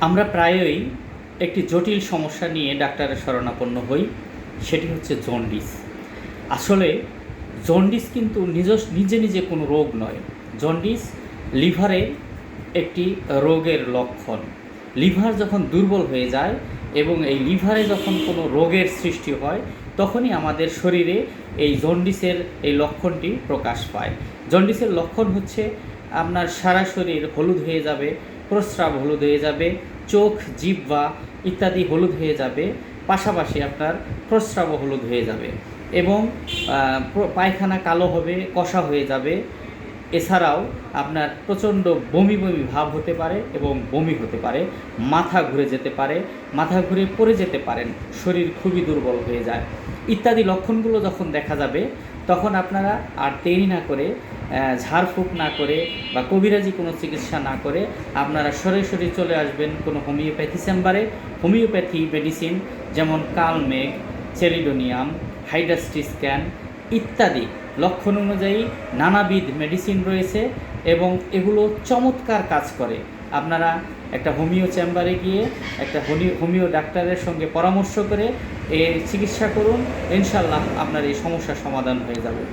আমরা প্রায়ই একটি জটিল সমস্যা নিয়ে ডাক্তারের শরণাপন্ন হই, সেটি হচ্ছে জন্ডিস। আসলে জন্ডিস কিন্তু নিজে নিজে কোনো রোগ নয়। জন্ডিস লিভারের একটি রোগের লক্ষণ। লিভার যখন দুর্বল হয়ে যায় এবং এই লিভারে যখন কোনো রোগের সৃষ্টি হয়, তখনই আমাদের শরীরে এই জন্ডিসের এই লক্ষণটি প্রকাশ পায়। জন্ডিসের লক্ষণ হচ্ছে আপনার সারা শরীর হলুদ হয়ে যাবে, প্রস্রাব হলুদ হয়ে যাবে, চোখ, জিহ্বা ইত্যাদি হলুদ হয়ে যাবে, পাশাপাশি আপনার প্রস্রাবও হলুদ হয়ে যাবে এবং পায়খানা কালো হবে, কষা হয়ে যাবে। এছাড়াও আপনার প্রচণ্ড বমি বমি ভাব হতে পারে এবং বমি হতে পারে, মাথা ঘুরে যেতে পারে, মাথা ঘুরে পড়ে যেতে পারেন, শরীর খুবই দুর্বল হয়ে যায় ইত্যাদি লক্ষণগুলো যখন দেখা যাবে, তখন আপনারা আর দেরি না করে, ঝাড়ফুঁক না করে বা কবিরাজি কোনো চিকিৎসা না করে আপনারা সরাসরি চলে আসবেন কোনো হোমিওপ্যাথি চেম্বারে। হোমিওপ্যাথি মেডিসিন যেমন কালমেঘ, চেলিডোনিয়াম, হাইড্রাস্টিস্ক্যান ইত্যাদি লক্ষণ অনুযায়ী নানাবিধ মেডিসিন রয়েছে এবং এগুলো চমৎকার কাজ করে। আপনারা একটা হোমিও চেম্বারে গিয়ে একটা হোমিও ডাক্তারের সঙ্গে পরামর্শ করে এর চিকিৎসা করুন, ইনশাল্লাহ আপনার এই সমস্যার সমাধান হয়ে যাবে।